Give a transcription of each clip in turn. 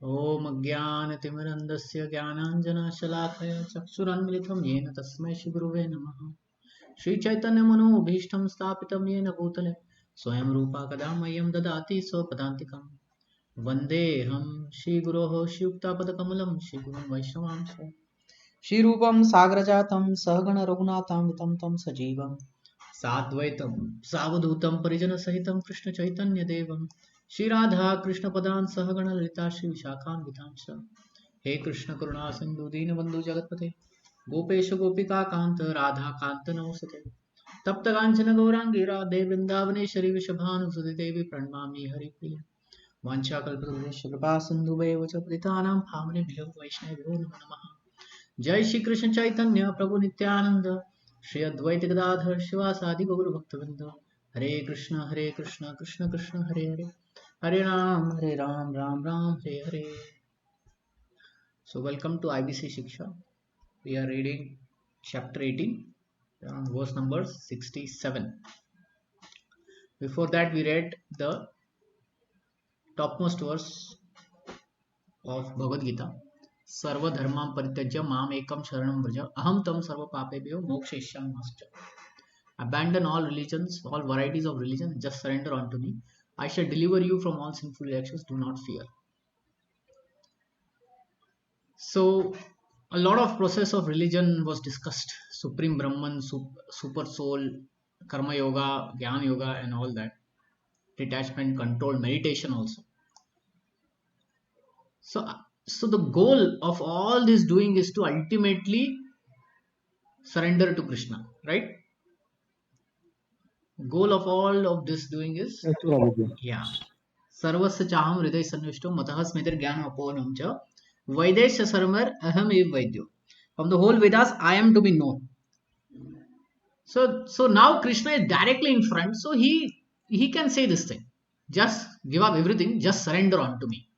ॐ अज्ञानतिमिरन्धस्य ज्ञानाञ्जनशलाकया चक्षुरुन्मिलितं येन तस्मै श्रीगुरुवे नमः। श्रीचैतन्यमनोभीष्टं स्थापितं येन भूतले स्वयं रूपा कदा मह्यं ददाति स्वपदान्तिकं। वन्देऽहं श्रीगुरोः श्रीयुक्तापदकमलं श्रीगुरुं वैष्णवांश श्रीरूपं साग्रजातं सहगण रघुनाथान्वितं तं सजीवं साद्वैतं सावधूतं परिजनसहितं कृष्णचैतन्यदेवं श्रीराधा कृष्णपदान् सहगण ललिता श्रीविशाखान्वितांश्च। हे कृष्ण करुणा सिन्धु दीनबन्धु जगत्पते गोपेश गोपिका कान्त राधा कान्त नमोस्तुते। तप्त काञ्चन गौराङ्गी राधे वृन्दावनेश्वरी वृषभानुसुते देवी प्रणमामि हरिप्रिय। वाञ्छाकल्पतरुभ्यश्च कृपा सिन्धुभ्येव च पतितानां पावनेभ्यो वैष्णवेभ्यो नमो नमः। जय श्री कृष्ण चैतन्य प्रभु नित्यानंद श्री अद्वैत गदाधर शिवासादि गौर भक्तवृंद। हरे कृष्ण कृष्ण कृष्ण हरे हरे, हरे Ram Ram Ram Hare Hare. So welcome to IBC Siksha. We are reading chapter 18, verse number 67. Before that we read the topmost verse of Bhagavad Gita. सर्व धर्मां परित्यज्य माम एकम शरणं व्रज अहम तम सर्व पापेभ्यो मोक्षयिष्यामि. Abandon all religions, all varieties of religion, just surrender unto me. I shall deliver you from all sinful reactions, do not fear. So, a lot of process of religion was discussed. Supreme Brahman, Super Soul, Karma Yoga, Jnana Yoga and all that. Detachment, control, meditation also. So the goal of all this doing is to ultimately surrender to Krishna, right? Goal of all of this doing is, Yes, Prabhuji. yeah. सर्वस्य चाहम हृदय सन्निष्टो मतः स्मृतिर ज्ञान अपोहनम च वैदेश सर्मर अहम एव वैद्यो. From the whole Vedas, I am to be known. So now Krishna is directly in front, so he can say this thing. Just give up everything, just surrender unto me,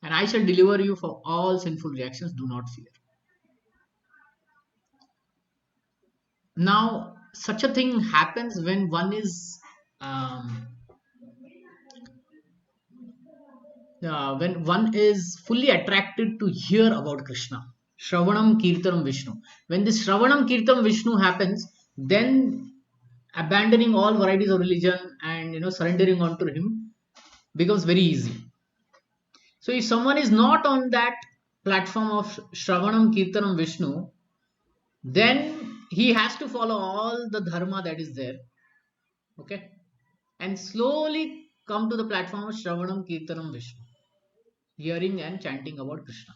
and I shall deliver you from all sinful reactions. Do not fear. Now, such a thing happens when one is when one is fully attracted to hear about Krishna. Shravanam Kirtanam Vishnu. When this Shravanam Kirtanam Vishnu happens, then abandoning all varieties of religion and surrendering onto him becomes very easy. So if someone is not on that platform of Shravanam Kirtanam Vishnu, then he has to follow all the dharma that is there. Okay? And slowly come to the platform of Shravanam Kirtanam Vishnu, hearing and chanting about Krishna.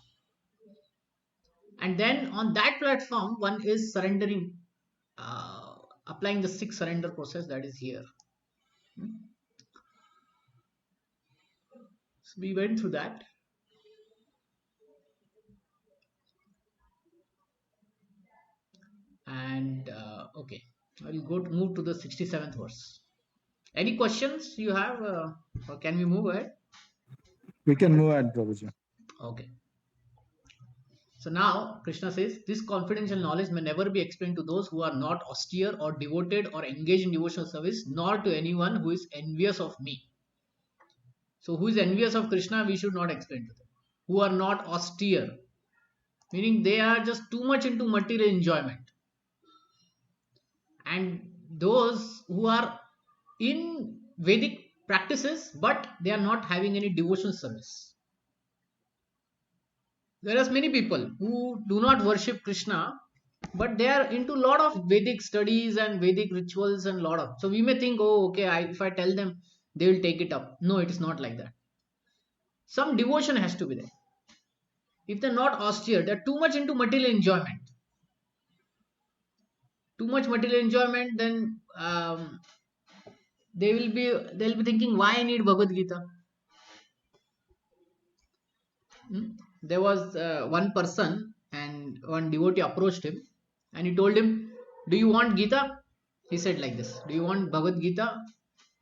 And then on that platform one is surrendering, uh, applying the six surrender process that is here. So we went through that, and okay, I'll move to the 67th verse. Any questions you have, or can we move ahead? We can move ahead, Prabhuji. Okay. So now Krishna says, this confidential knowledge may never be explained to those who are not austere or devoted or engaged in devotional service, nor to anyone who is envious of me. So who is envious of Krishna, we should not explain to them. Who are not austere, meaning they are just too much into material enjoyment. And those who are in Vedic practices, but they are not having any devotional service. There are many people who do not worship Krishna, but they are into a lot of Vedic studies and Vedic rituals and lot of. So we may think, oh, okay, if I tell them, they will take it up. No, it is not like that. Some devotion has to be there. If they're not austere, they're too much into material enjoyment. Too much material enjoyment, then they'll be thinking, why I need Bhagavad Gita. There was one person, and one devotee approached him, and he told him, do you want Gita? He said like this, do you want Bhagavad Gita?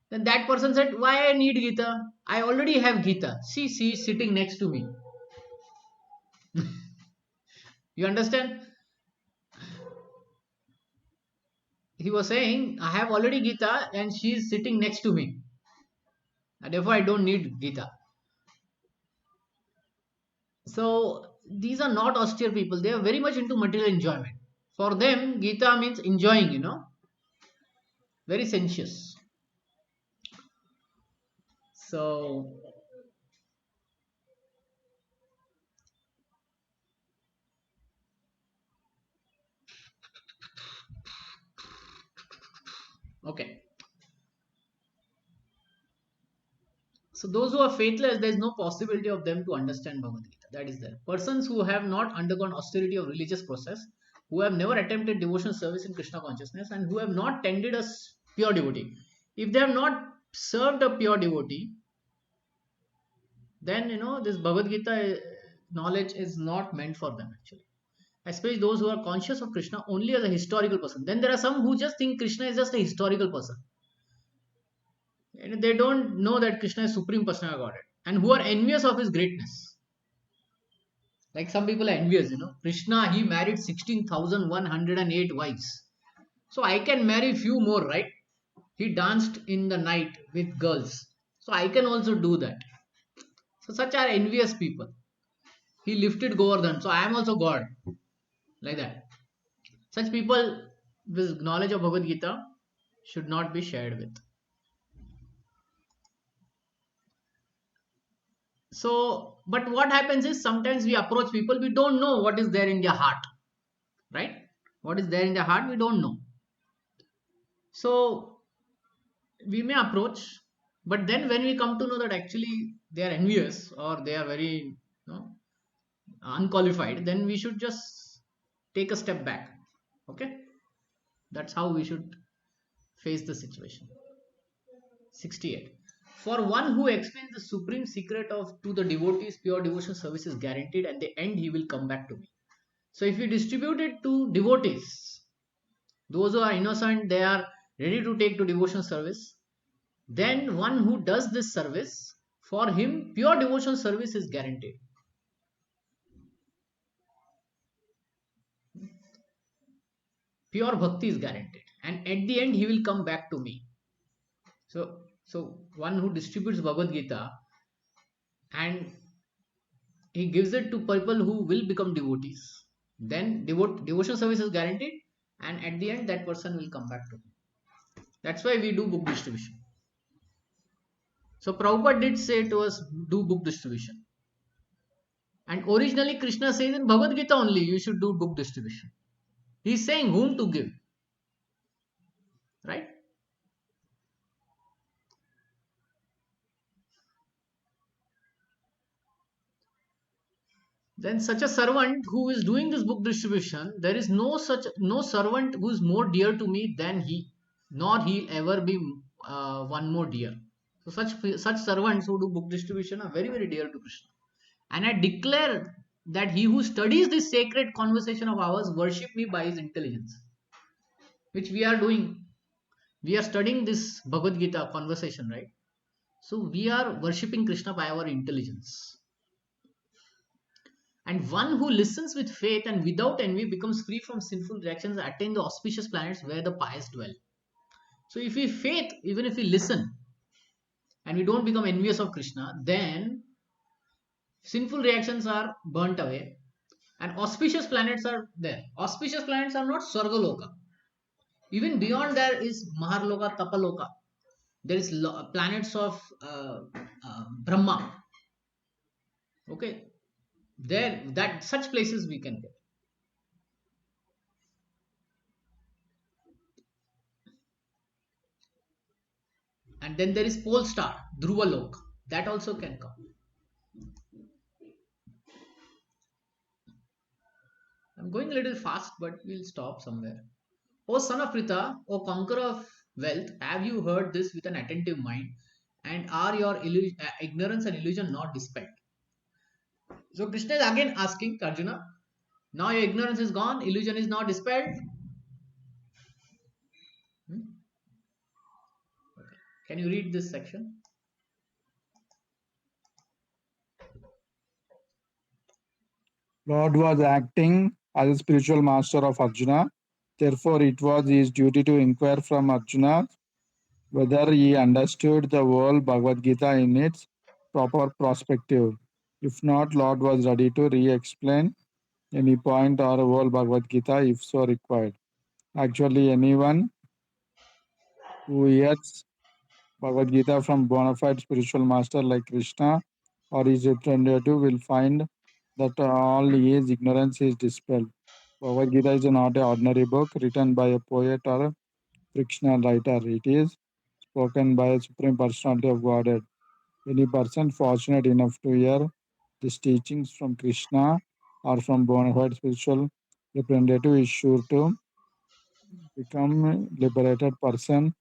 Then that person said, why I need Gita? I already have Gita. See, sitting next to me. You understand? He was saying, I have already Gita and she is sitting next to me. And therefore I don't need Gita. So these are not austere people. They are very much into material enjoyment. For them, Gita means enjoying, very sensuous. So, okay. So those who are faithless, there is no possibility of them to understand Bhagavad Gita. That is there. Persons who have not undergone austerity of religious process, who have never attempted devotional service in Krishna consciousness, and who have not tended a pure devotee. If they have not served a pure devotee, then this Bhagavad Gita knowledge is not meant for them actually. Especially those who are conscious of Krishna only as a historical person. Then there are some who just think Krishna is just a historical person. And they don't know that Krishna is Supreme Personality of Godhead and who are envious of his greatness. Like some people are envious, Krishna, he married 16,108 wives. So I can marry few more, right? He danced in the night with girls. So I can also do that. So such are envious people. He lifted Govardhan. So I am also God. Like that. Such people with knowledge of Bhagavad Gita should not be shared with. So, but what happens is sometimes we approach people, we don't know what is there in their heart, right? What is there in their heart, we don't know. So, we may approach, but then when we come to know that actually they are envious or they are very unqualified, then we should just take a step back. Okay, that's how we should face the situation. 68. For one who explains the supreme secret of to the devotees, pure devotion service is guaranteed, and the end he will come back to me. So if we distribute it to devotees, those who are innocent, they are ready to take to devotion service. Then one who does this service, for him, pure devotion service is guaranteed. Pure bhakti is guaranteed. And at the end, he will come back to me. So one who distributes Bhagavad Gita and he gives it to people who will become devotees, then devotion service is guaranteed, and at the end, that person will come back to me. That's why we do book distribution. So Prabhupada did say to us, do book distribution. And originally Krishna says in Bhagavad Gita only, you should do book distribution. He's saying whom to give. Right? Then such a servant who is doing this book distribution, there is no servant who is more dear to me than he, nor he'll ever be one more dear. So such servants who do book distribution are very, very dear to Krishna. And I declare that he who studies this sacred conversation of ours worship me by his intelligence, which we are doing. We are studying this Bhagavad Gita conversation, right? So we are worshipping Krishna by our intelligence. And one who listens with faith and without envy becomes free from sinful reactions, attain the auspicious planets where the pious dwell. So if we faith, even if we listen, and we don't become envious of Krishna, then sinful reactions are burnt away and auspicious planets are there. Auspicious planets are not Swargaloka. Even beyond there is Maharloka, Tapaloka. There is planets of Brahma. Okay, there that such places we can get. And then there is pole star, Dhruva Lok. That also can come. I'm going a little fast, but we'll stop somewhere. O son of Pritha, O conqueror of wealth, have you heard this with an attentive mind? And are your ignorance and illusion not dispelled? So Krishna is again asking Arjuna, now your ignorance is gone, illusion is now dispelled. Okay. Can you read this section? Lord was acting as a spiritual master of Arjuna. Therefore, it was his duty to inquire from Arjuna whether he understood the whole Bhagavad Gita in its proper perspective. If not, Lord was ready to re-explain any point or whole Bhagavad Gita if so required. Actually, anyone who hears Bhagavad Gita from bona fide spiritual master like Krishna or his representative will find that all his ignorance is dispelled. Bhagavad Gita is not an ordinary book written by a poet or a fictional writer. It is spoken by a Supreme Personality of Godhead. Any person fortunate enough to hear these teachings from Krishna or from bona fide spiritual representative is sure to become a liberated person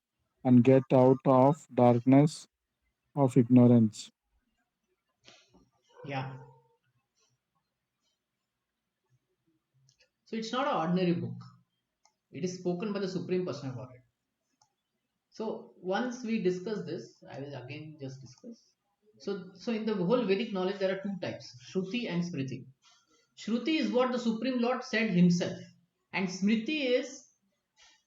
and get out of darkness of ignorance. Yeah. So it's not an ordinary book. It is spoken by the Supreme Personal Godhead. So once we discuss this, I will again just discuss. So in the whole Vedic knowledge, there are two types: Shruti and Smriti. Shruti is what the Supreme Lord said himself, and Smriti is,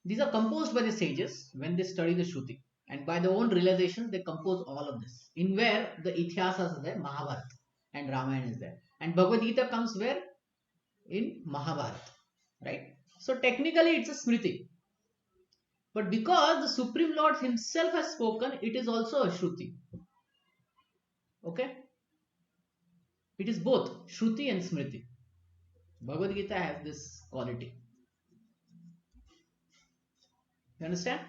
these are composed by the sages when they study the Shruti, and by their own realization they compose all of this. In where the Itihasas are there, Mahabharata and Ramayana is there, and Bhagavad Gita comes where, in Mahabharata, right? So technically it's a Smriti, but because the Supreme Lord himself has spoken, it is also a Shruti. Okay, it is both Shruti and Smriti. Bhagavad Gita has this quality. You understand?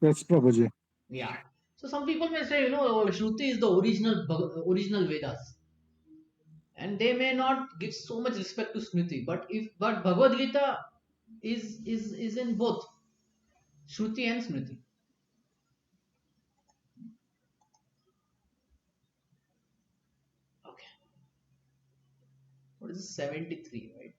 Yes, Prabhuji. Yeah. So some people may say, Shruti is the original Vedas, and they may not give so much respect to Smriti. But Bhagavad Gita is in both Shruti and Smriti. Okay. What is this? 73, right?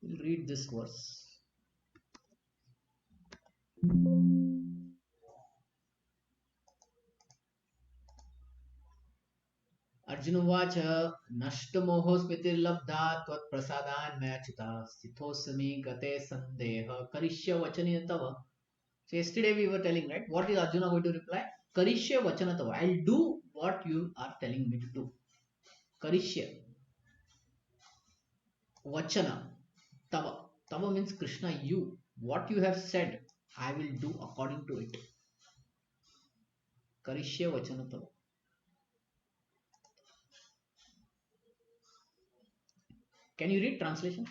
We'll read this verse. अर्जुनोवाच नष्टमोहो स्मृतिर्लब्धा त्वत्प्रसादान् मयाच्युता स्थितोऽस्मि गते सन्देह करिष्य वचने तव. So yesterday we were telling, right? What is Arjuna going to reply? Karishya vachana tava. I'll do what you are telling me to do. Karishya vachana tava. Tava means Krishna, you. What you have said, I will do according to it. Karishya vachana tava. Can you read translation?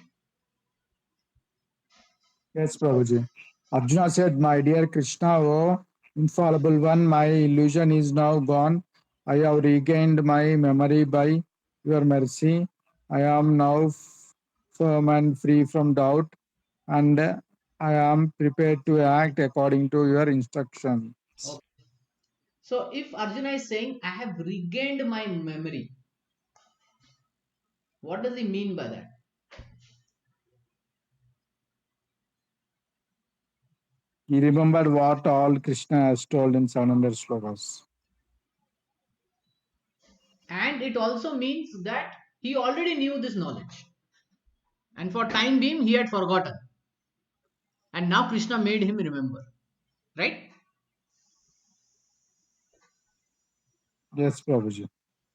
Yes, Prabhuji. Arjuna said, my dear Krishna, O infallible one, my illusion is now gone. I have regained my memory by your mercy. I am now firm and free from doubt, and I am prepared to act according to your instructions. Okay. So if Arjuna is saying, I have regained my memory, what does he mean by that? He remembered what all Krishna has told in 700 slokas. And it also means that he already knew this knowledge. And for time being, he had forgotten. And now Krishna made him remember. Right? Yes, Prabhuji.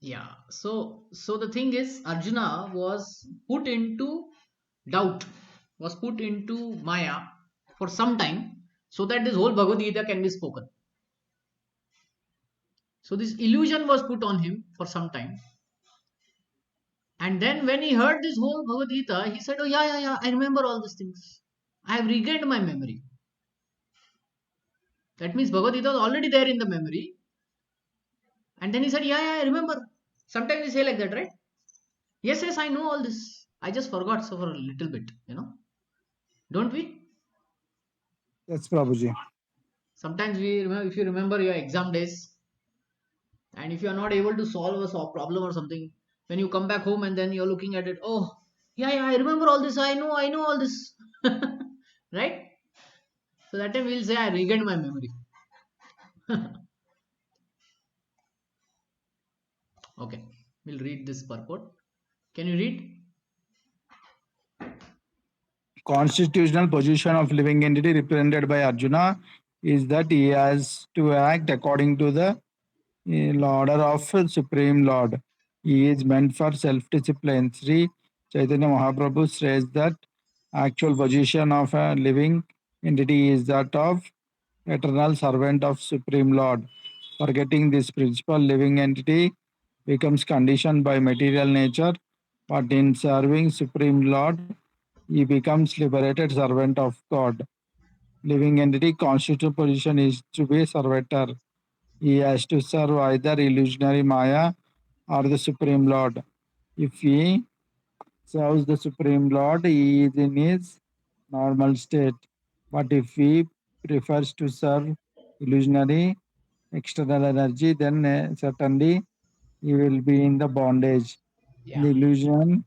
Yeah. So the thing is, Arjuna was put into doubt, was put into Maya for some time, so that this whole Bhagavad Gita can be spoken. So this illusion was put on him for some time. And then when he heard this whole Bhagavad Gita, he said, oh yeah, I remember all these things. I have regained my memory. That means Bhagavad Gita was already there in the memory. And then he said, yeah, I remember. Sometimes we say like that, right? Yes, I know all this. I just forgot so for a little bit. Don't we? Yes, Prabhuji. Sometimes we remember, if you remember your exam days, and if you are not able to solve a problem or something, when you come back home and then you're looking at it, oh, yeah, I remember all this. I know all this. Right? So that time we'll say, I regained my memory. Okay, we'll read this purport. Can you read? constitutional position of living entity represented by Arjuna is that he has to act according to the order of Supreme Lord. He is meant for self-discipline. Sri Chaitanya Mahaprabhu says that actual position of a living entity is that of eternal servant of Supreme Lord. Forgetting this principle, living entity becomes conditioned by material nature, but in serving Supreme Lord, he becomes liberated servant of God. Living entity constitutional position is to be servitor. He has to serve either illusionary Maya or the Supreme Lord. If he serves the Supreme Lord, he is in his normal state. But if he prefers to serve illusionary external energy, then certainly he will be in the bondage. Yeah. The illusion,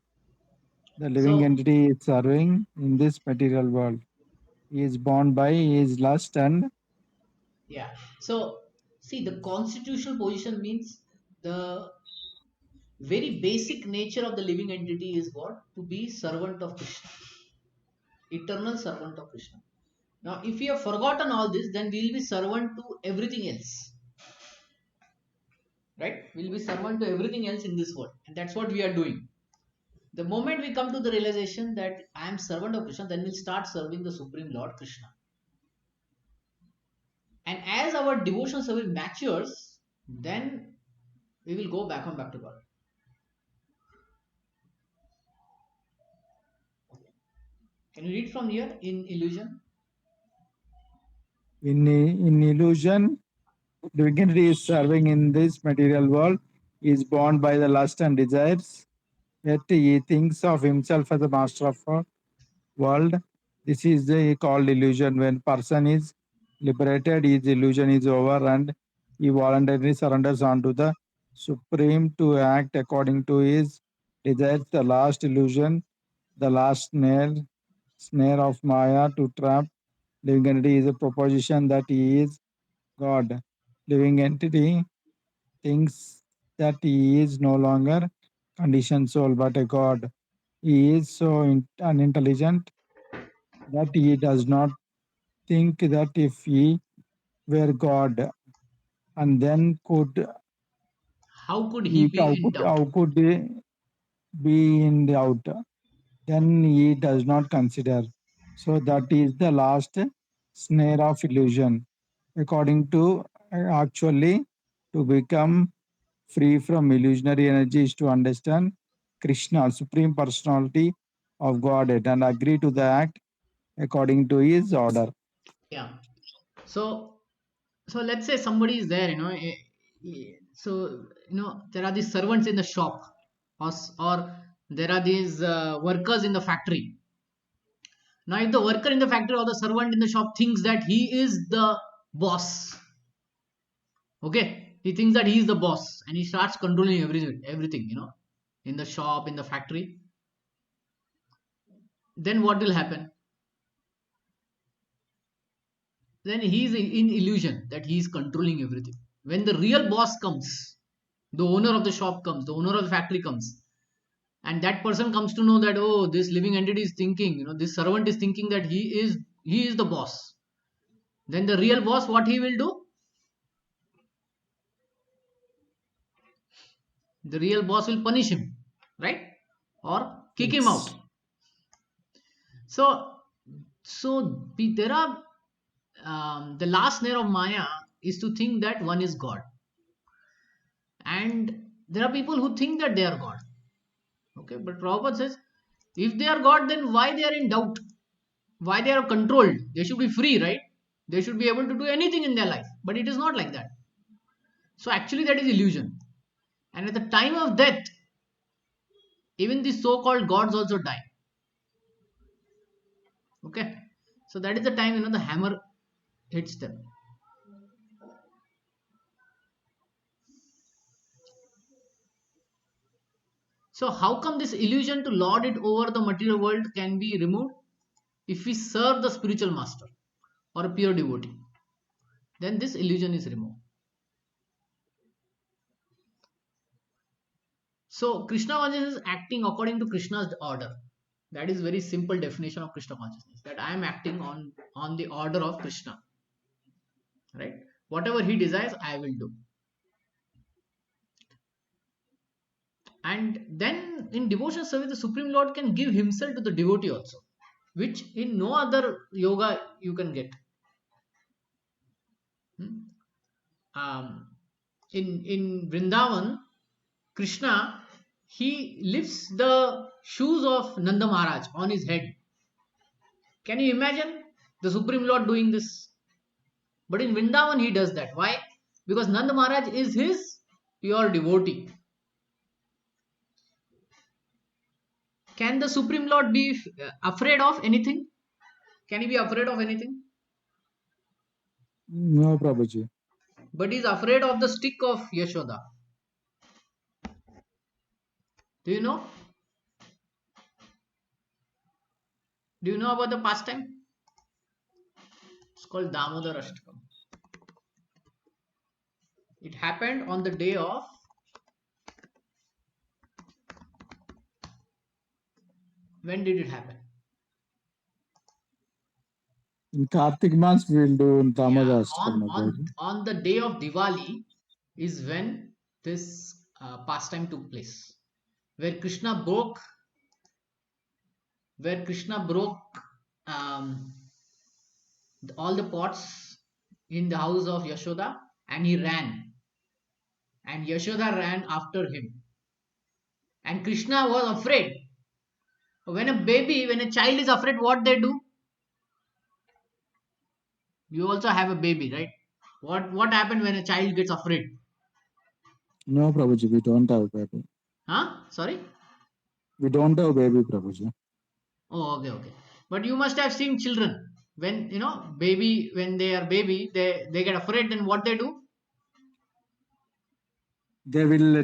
the living So entity is serving in this material world. He is bound by his lust and yeah. So see, the constitutional position means the very basic nature of the living entity is what? To be servant of Krishna, eternal servant of Krishna. Now, if we have forgotten all this, then we will be servant to everything else, right? We will be servant to everything else in this world, and that's what we are doing. The moment we come to the realization that I am servant of Krishna, then we'll start serving the Supreme Lord Krishna. And as our devotional service matures, then we will go back to God. Can you read from here in illusion? in illusion. Living entity is serving in this material world, is bound by the lust and desires, yet he thinks of himself as a master of a world. This is called illusion. When person is liberated, his illusion is over and he voluntarily surrenders onto the Supreme to act according to his desires. The last illusion, the last snare of Maya to trap living entity is a proposition that he is God. Living entity thinks that he is no longer conditioned soul but a God. He is so unintelligent that he does not think that if he were God, and then could How could he be in doubt? how could he be in doubt? Then he does not consider. So that is the last snare of illusion. According to actually to become free from illusionary energy is to understand Krishna, Supreme Personality of Godhead, and agree to the act according to his order. Yeah. So let's say somebody is there, so there are these servants in the shop, or there are these workers in the factory. Now, if the worker in the factory or the servant in the shop thinks that he is the boss, okay, he thinks that he is the boss and he starts controlling everything, in the shop, in the factory, then what will happen? Then he is in illusion that he is controlling everything. When the real boss comes, the owner of the shop comes, the owner of the factory comes, and that person comes to know that, oh, this living entity is thinking, this servant is thinking that he is the boss. Then the real boss, what he will do? The real boss will punish him, right? Or kick him out. Yes. So there are, the last snare of Maya is to think that one is God, and there are people who think that they are God. Okay, but Prabhupada says, if they are God, then why they are in doubt? Why they are controlled? They should be free, right? They should be able to do anything in their life, but it is not like that. So actually, that is illusion. And at the time of death, even the so-called gods also die. Okay, so that is the time the hammer hits them. So how come this illusion to lord it over the material world can be removed? If we serve the spiritual master or a pure devotee, then this illusion is removed. So Krishna consciousness is acting according to Krishna's order. That is very simple definition of Krishna consciousness. That I am acting on the order of Krishna. Right? Whatever he desires, I will do. And then in devotion service, the Supreme Lord can give himself to the devotee also, which in no other yoga you can get. Hmm? In Vrindavan, Krishna, he lifts the shoes of Nanda Maharaj on his head. Can you imagine the Supreme Lord doing this? But in Vrindavan, he does that. Why? Because Nanda Maharaj is his pure devotee. Can the Supreme Lord be afraid of anything? Can he be afraid of anything? No, Prabhuji. But he is afraid of the stick of Yashoda. Do you know? Do you know about the pastime? It's called Damodar Ashtakam. It happened on the day of, when did it happen? In Kartik months, we will do Yeah, Damadastakam, Prabhuji. on the day of Diwali is when this pastime took place, where Krishna broke um, all the pots in the house of Yashoda, and he ran, and Yashoda ran after him, and Krishna was afraid. When a child is afraid, what they do? You also have a baby, right? What happened when a child gets afraid? No, Prabhuji, we don't have baby. Huh? Sorry? We don't have baby, Prabhuji. Oh, okay, okay. But you must have seen children when when they are baby, they get afraid. Then what they do? They will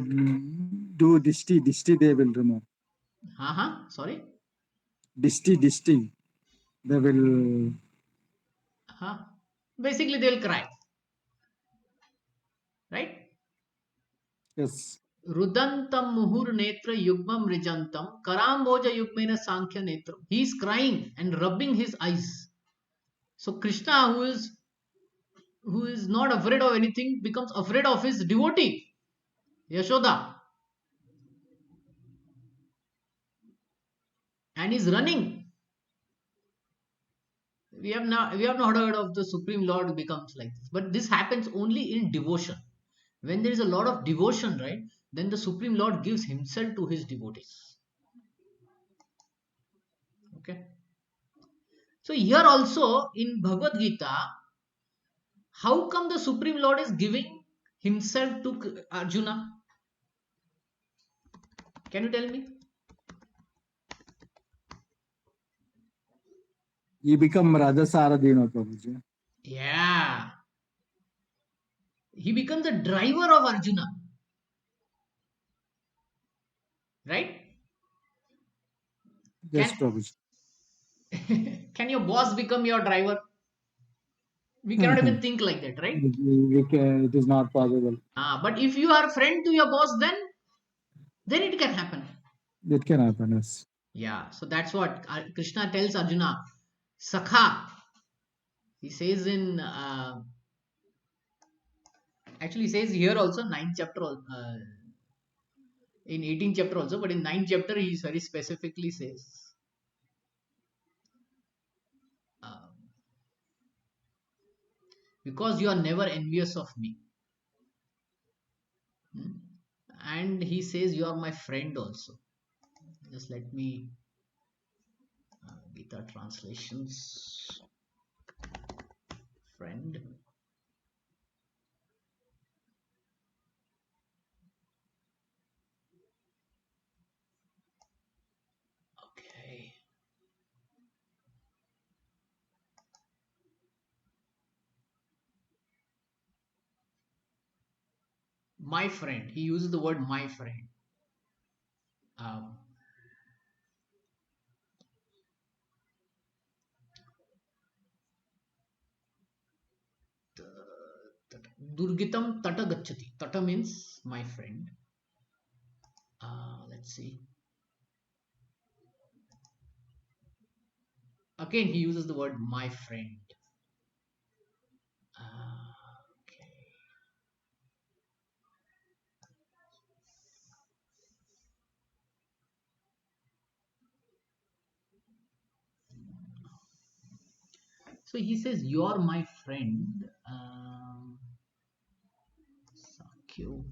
do disti, they will remove. Sorry. Disti. They will, Huh? Basically, they'll cry, right? yes. Rudantam muhur netra yugmam rijantam karamboja yugmena sankhya netram. He is crying and rubbing his eyes. So Krishna, who is not afraid of anything, becomes afraid of his devotee, Yashoda, and is running. We have not heard of the Supreme Lord who becomes like this, but this happens only in devotion. When there is a lot of devotion, right, then the Supreme Lord gives himself to his devotees. Okay. So here also in Bhagavad Gita, how come the Supreme Lord is giving himself to Arjuna? Can you tell me? He become Raja Saradhina, Prabhuji. Yeah, he becomes the driver of Arjuna, right? Yes, Can Prabhuji. can your boss become your driver? We cannot even think like that, right? It is not possible. But if you are a friend to your boss, then it can happen. It can happen, yes. Yeah, so that's what Krishna tells Arjuna. Sakha, he says actually he says here also, ninth chapter, in 18th chapter also, but in ninth chapter he very specifically says, uh, because you are never envious of me. Hmm? And he says, you are my friend also. Just let me Gita translations. Friend. Okay. My friend. He uses the word my friend. Um, Durgitam Tata Gachati. Tata means my friend. Let's see. Again, he uses the word my friend. Okay. So he says, "You're my friend." Sakyo.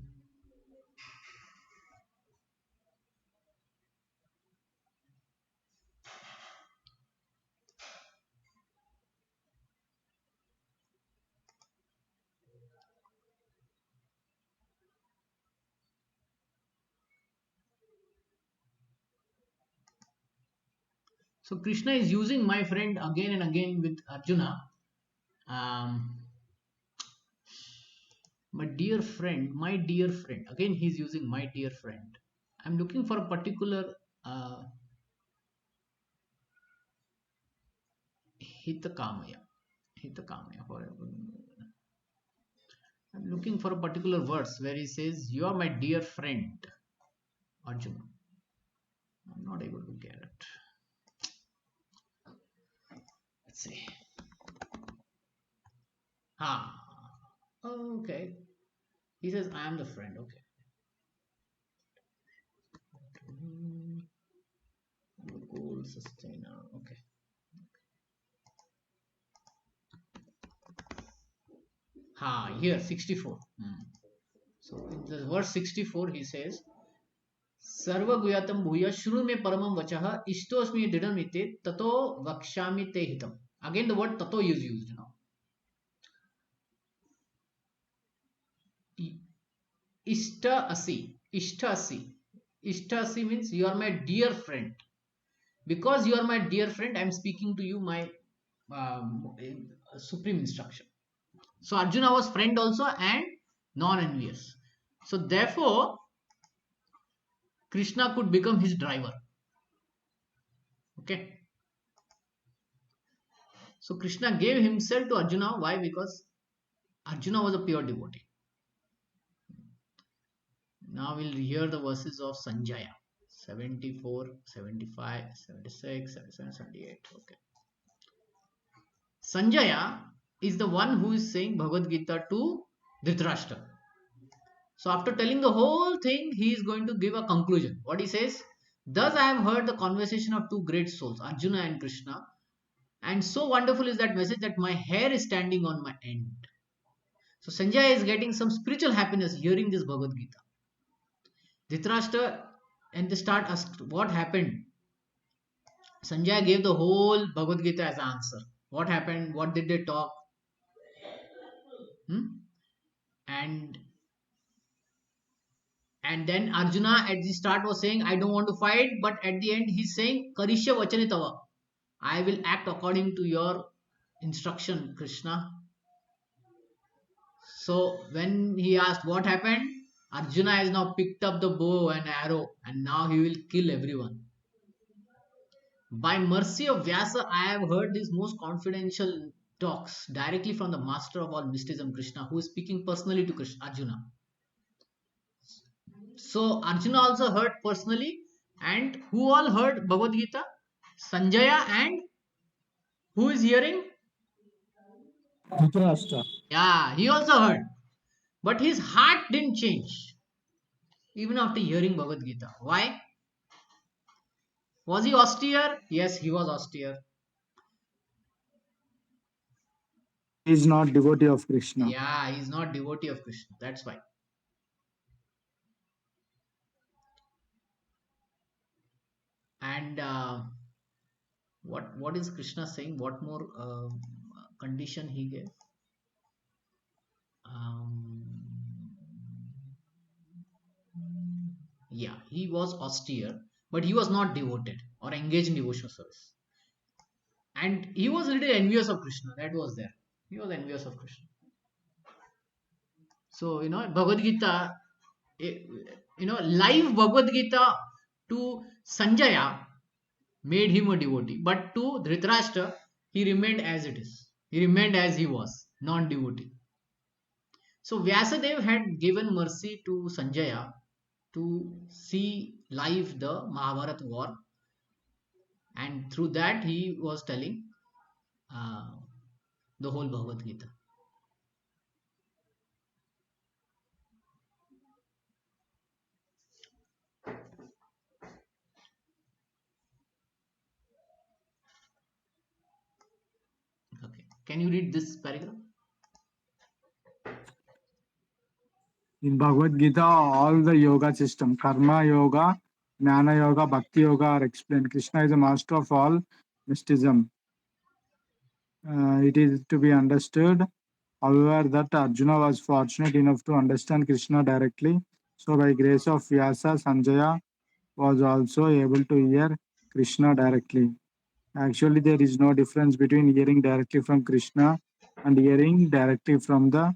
So Krishna is using my friend again and again with Arjuna. Um, my dear friend, my dear friend. Again, he's using my dear friend. I'm looking for a particular uh, Hitakamaya. Hitakamaya. I'm looking for a particular verse where he says, "You are my dear friend, Arjuna." I'm not able to get it. Let's see. Ah, okay. He says, "I am the friend." Okay. Goal sustainer. Okay. Here 64. So in the verse 64, he says, "Sarvaguyatam bhuya shru me paramam vachah ishtosmi didamite tato vakshami te hitam." Again, the word tato is used now. Ishta asi. Ishta asi. Ishta asi means you are my dear friend. Because you are my dear friend, I am speaking to you my supreme instruction. So Arjuna was friend also and non-envious. So therefore, Krishna could become his driver. Okay. So Krishna gave himself to Arjuna. Why? Because Arjuna was a pure devotee. Now we'll hear the verses of Sanjaya. 74, 75, 76, 77, 78. Okay. Sanjaya is the one who is saying Bhagavad Gita to Dhritarashtra. So after telling the whole thing, he is going to give a conclusion. What he says? "Thus I have heard the conversation of two great souls, Arjuna and Krishna. And so wonderful is that message that my hair is standing on my end." So Sanjay is getting some spiritual happiness hearing this Bhagavad Gita. Dhritarashtra and the start asked what happened. Sanjay gave the whole Bhagavad Gita as an answer. What happened? What did they talk? Hmm? And and then Arjuna at the start was saying, "I don't want to fight," but at the end he's saying, "Karishya vachanitava." I will act according to your instruction, Krishna. So when he asked what happened, Arjuna has now picked up the bow and arrow and now he will kill everyone. By mercy of Vyasa, I have heard these most confidential talks directly from the master of all mysticism, Krishna, who is speaking personally to Krishna, Arjuna. So Arjuna also heard personally, and who all heard Bhagavad Gita? Sanjaya, and who is hearing? Dhritarashtra. Yeah, he also heard. But his heart didn't change even after hearing Bhagavad Gita. Why? Was he austere? Yes, he was austere. He is not devotee of Krishna. Yeah, he's not devotee of Krishna. That's why. And what is Krishna saying? What more condition he gave? Um, yeah, he was austere, but he was not devoted or engaged in devotional service. And he was a little envious of Krishna. That was there. He was envious of Krishna. So Bhagavad Gita, eh, live Bhagavad Gita to Sanjaya made him a devotee, but to Dhritarashtra he remained as it is. He remained as he was, non-devotee. So Vyasadeva had given mercy to Sanjaya to see live the Mahabharata war, and through that he was telling uh, the whole Bhagavad Gita. Okay, can you read this paragraph? In Bhagavad Gita, all the yoga system, karma yoga, jnana yoga, bhakti yoga are explained. Krishna is the master of all mysticism. It is to be understood, however, that Arjuna was fortunate enough to understand Krishna directly. So, by grace of Vyasa, Sanjaya was also able to hear Krishna directly. Actually, there is no difference between hearing directly from Krishna and hearing directly from the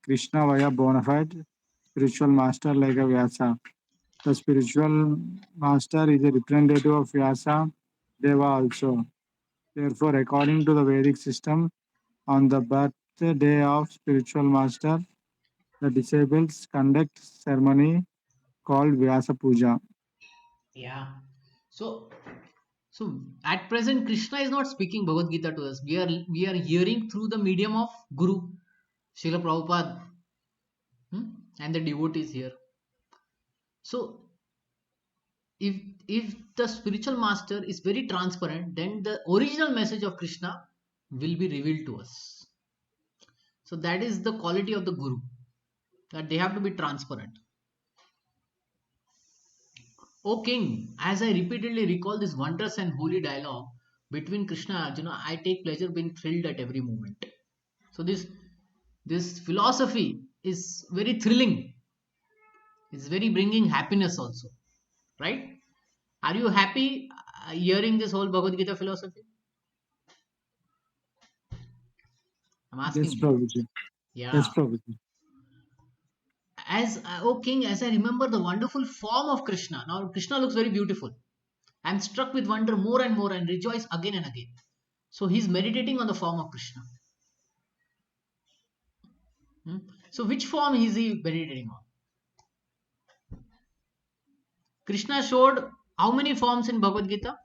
Krishna via bona fide spiritual master like a Vyasa. The spiritual master is a representative of Vyasa Deva also. Therefore, according to the Vedic system, on the birthday of spiritual master, the disciples conduct ceremony called Vyasa Puja. Yeah. So at present Krishna is not speaking Bhagavad Gita to us. We are hearing through the medium of Guru, Srila Prabhupada, and the devotees here. So if if the spiritual master is very transparent, then the original message of Krishna will be revealed to us. So that is the quality of the Guru, that they have to be transparent. O king, as I repeatedly recall this wondrous and holy dialogue between Krishna and Arjuna, I take pleasure being thrilled at every moment. So this philosophy is very thrilling. It's very bringing happiness also, right? Are you happy hearing this whole Bhagavad Gita philosophy? I'm Yes, asking you. Prabhuji. Yes, Yeah. Prabhuji. As O king, as I remember the wonderful form of Krishna. Now Krishna looks very beautiful. I'm struck with wonder more and more and rejoice again and again. So he's meditating on the form of Krishna. Hmm? So which form is he meditating on? Krishna showed how many forms in Bhagavad Gita?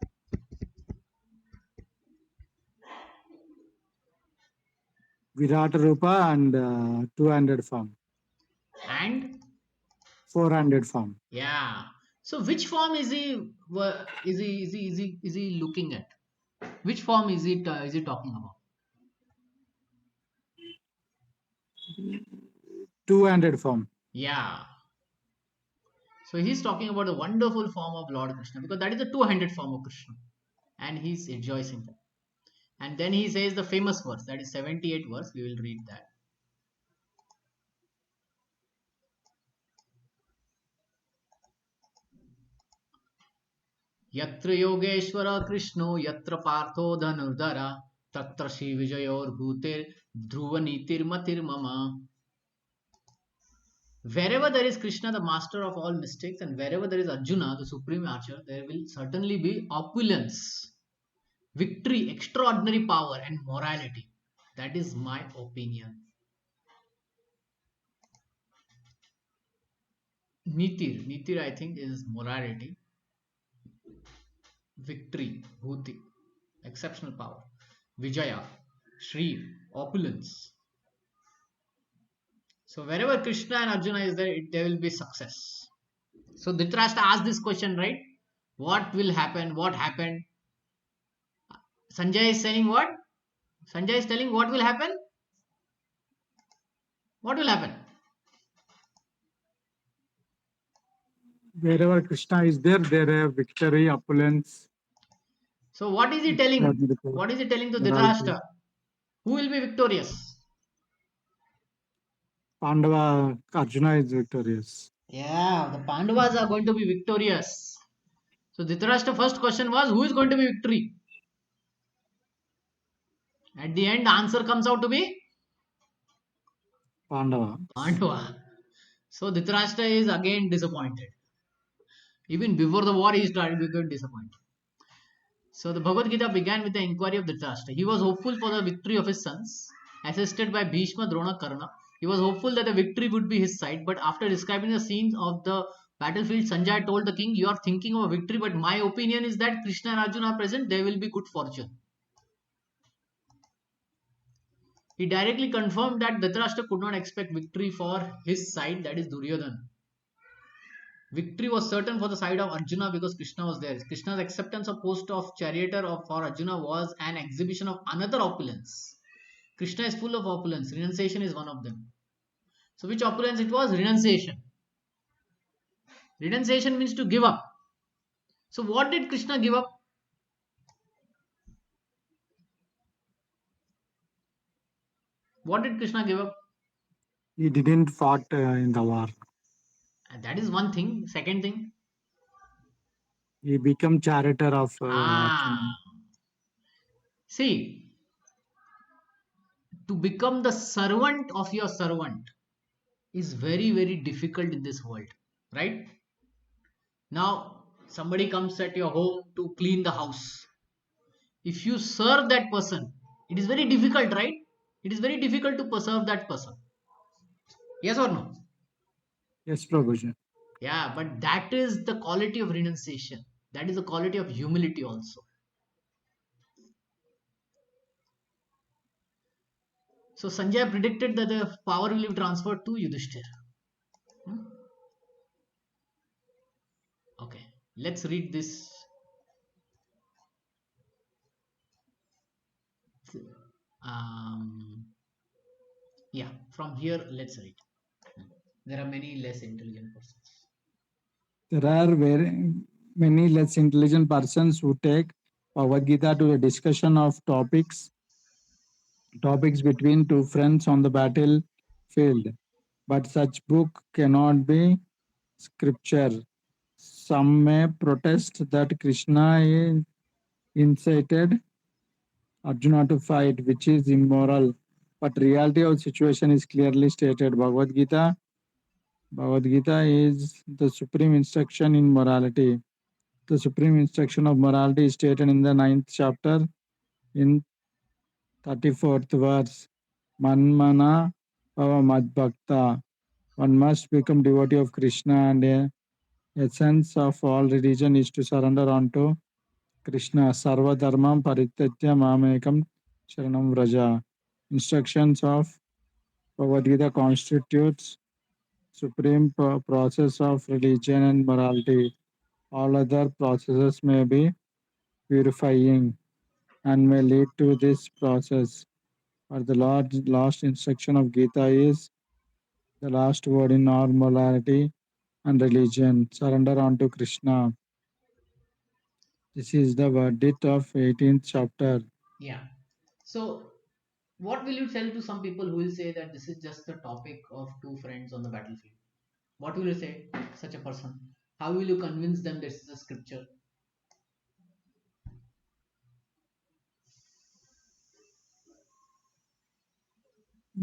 Virata Rupa and 200 form, And 400 form. yeah. So which form is he is he looking at? Which form is he talking about? 200 form. Yeah. So he's talking about the wonderful form of Lord Krishna because that is the two-handed form of Krishna, and he's rejoicing that. And then he says the famous verse, that is 78 verse. We will read that. यत्र योगेश्वर कृष्णो यत्र पार्थो धनुर्धर तत्र श्री विजयोर्भूतिर ध्रुव नीतिर्मतिर्मम. Wherever there is Krishna, the master of all mystics, and wherever there is Arjuna, the supreme archer, there will certainly be opulence, victory, extraordinary power, and morality. That is my opinion. Nitir, I think, is morality, victory, bhuti, exceptional power, Vijaya, Shri, opulence. So wherever Krishna and Arjuna is there, there will be success. So Dhritarashtra asked this question, right? What will happen? What happened? Sanjay is saying what? Sanjay is telling what will happen? What will happen? Wherever Krishna is there, there are victory, opulence, So what is he telling? morality. What is he telling to Morality. Dhritarashtra? Who will be victorious? Pandava, Arjuna is victorious. Yeah, the Pandavas are going to be victorious. So Dhritarashtra first question was who is going to be victory? At the end, the answer comes out to be Pandava. Pandava. So Dhritarashtra is again disappointed. Even before the war, he started becoming disappointed. So the Bhagavad Gita began with the inquiry of Dhritarashtra. He was hopeful for the victory of his sons, assisted by Bhishma, Drona, Karna. He was hopeful that the victory would be his side, but after describing the scenes of the Battlefield, Sanjay told the king, "You are thinking of a victory, but my opinion is that Krishna and Arjuna are present, there will be good fortune." He directly confirmed that Dhritarashtra could not expect victory for his side, that is Duryodhana. Victory was certain for the side of Arjuna because Krishna was there. Krishna's acceptance of post of charioteer for Arjuna was an exhibition of another opulence. Krishna is full of opulence. Renunciation is one of them. So which opulence it was? Renunciation. Renunciation means to give up. So what did Krishna give up? What did Krishna give up? He didn't fought in the war. And that is one thing. Second thing. He became charioteer of Ah. Arjuna. See, to become the servant of your servant is very, very difficult in this world. Right? Now, somebody comes at your home to clean the house. If you serve that person, it is very difficult, right? It is very difficult to serve that person. Yes or no? Yes, Prabhuji. Yeah, but that is the quality of renunciation. That is the quality of humility also. So Sanjay predicted that the power will be transferred to Yudhishthir. Hmm? Okay, let's read this. Um, yeah, from here, let's read. There are many less intelligent persons. There are very many less intelligent persons who take Bhagavad Gita to the discussion of topics between two friends on the battlefield. But such book cannot be scripture. Some may protest that Krishna incited Arjuna to fight, which is immoral. But reality of the situation is clearly stated. Bhagavad Gita is the supreme instruction in morality. The supreme instruction of morality is stated in the 9th chapter in 34th verse. Manmana Bhava Madbhakta. One must become devotee of Krishna, and the essence of all religion is to surrender unto Krishna. Sarva dharmam parityatya mamekam sharanam vraja. Instructions of Bhagavad Gita constitutes supreme process of religion and morality. All other processes may be purifying and may lead to this process. But the last instruction of Gita is the last word in all morality and religion. Surrender unto Krishna. This is the verdict of 18th chapter. Yeah. So, what will you tell to some people who will say that this is just the topic of two friends on the battlefield? What will you say to such a person? How will you convince them this is a scripture?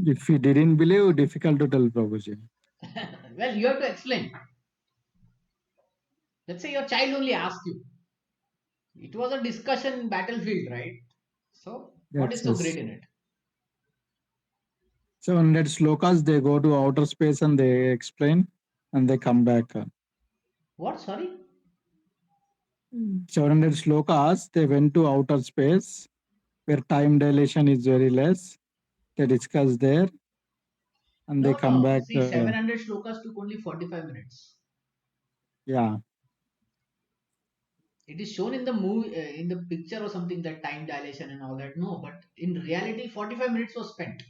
If he didn't believe, difficult to tell, Prabhuji. Well, you have to explain. Let's say your child only asked you. It was a discussion in battlefield, right? So, what is Yes, so great yes. in it? 700 slokas, they go to outer space and they explain and they come back. What? Sorry? 700 slokas, they went to outer space where time dilation is very less. They discuss there and they No, come no. back. See, 700 shlokas took only 45 minutes. Yeah. It is shown in the movie, in the picture or something, that time dilation and all that. No, but in reality, 45 minutes was spent.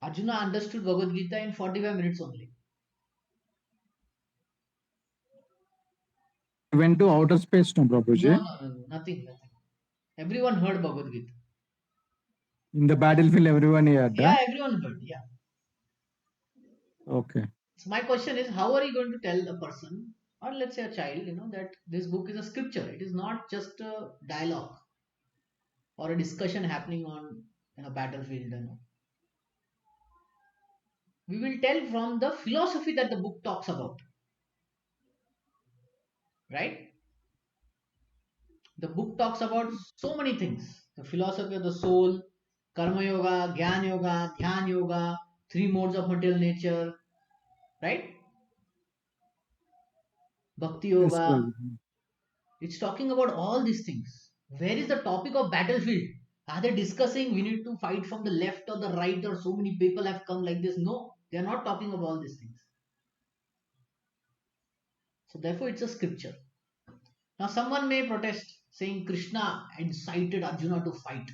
Arjuna understood Bhagavad Gita in 45 minutes only. They went to outer space, no, No, Prabhuji. no, no, no, nothing, nothing. Everyone heard Bhagavad Gita. In the battlefield, everyone heard. Yeah, everyone heard. Yeah. Okay. So my question is, how are you going to tell a person, or let's say a child, that this book is a scripture? It is not just a dialogue or a discussion happening on battlefield. We will tell from the philosophy that the book talks about, right? The book talks about so many things: the philosophy of the soul, karma yoga, jnana yoga, dhyan yoga, three modes of material nature, right? Bhakti Yes, Yoga. Prabhuji. It's talking about all these things. Where is the topic of battlefield? Are they discussing we need to fight from the left or the right or so many people have come like this? No, they are not talking about all these things. So therefore it's a scripture. Now someone may protest saying Krishna incited Arjuna to fight.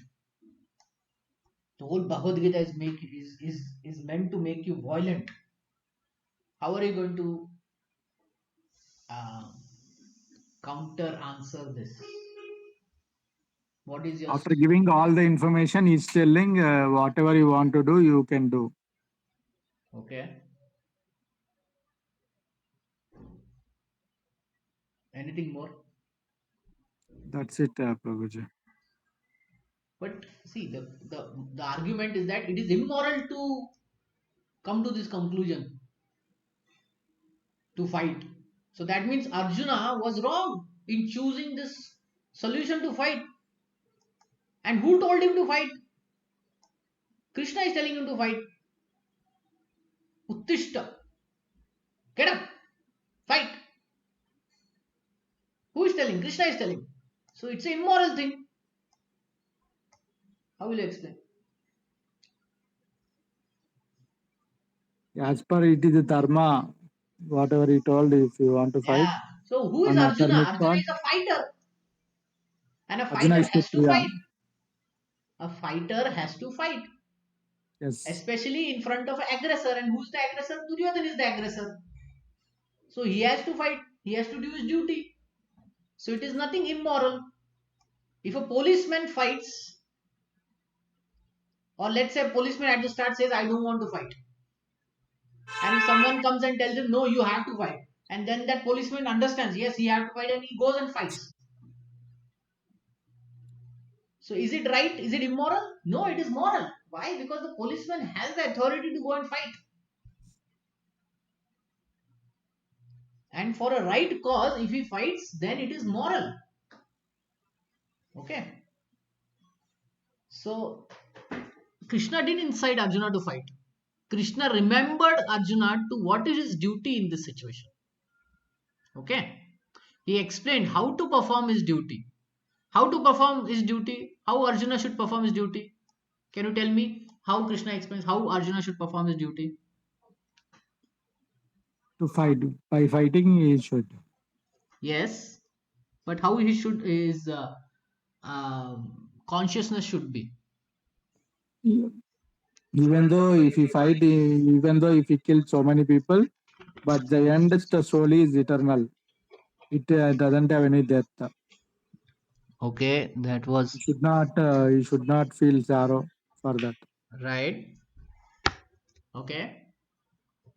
The whole Bhagavad Gita is meant to make you violent. How are you going to uh, counter answer this? What is your After giving all the information, he's telling whatever you want to do, you can do. okay? Anything more? That's it, Prabhuji. But see, the argument is that it is immoral to come to this conclusion to fight. So that means Arjuna was wrong in choosing this solution to fight. And who told him to fight? Krishna is telling him to fight. Uttishta, get up, fight. Who is telling? Krishna is telling. So it's an immoral thing. How will you explain? As per it is the dharma, whatever he told, if you want to fight, Yeah. So who is on a Arjuna? karmic Arjuna path, is a fighter. And a Arjuna fighter is has to Kshatriya. fight. A fighter has to fight. Yes. Especially in front of an aggressor. And who's the aggressor? Duryodhana is the aggressor. So he has to fight. He has to do his duty. So it is nothing immoral. If a policeman fights, or let's say a policeman at the start says, I don't want to fight. And if someone comes and tells him, no, you have to fight. And then that policeman understands, yes, he has to fight, and he goes and fights. So is it right? Is it immoral? No, it is moral. Why? Because the policeman has the authority to go and fight. And for a right cause, if he fights, then it is moral. Okay. So Krishna did incite Arjuna to fight. Krishna remembered Arjuna to what is his duty in this situation. Okay. He explained how to perform his duty. How to perform his duty? How Arjuna should perform his duty? Can you tell me how Krishna explains how Arjuna should perform his duty? To fight. By fighting, he should. Yes, but how he should his consciousness should be. Even though if he fight, even though if he kills so many people, but the end, the soul is eternal. It doesn't have any death. Okay, that was You should not feel sorrow for that. right. Okay,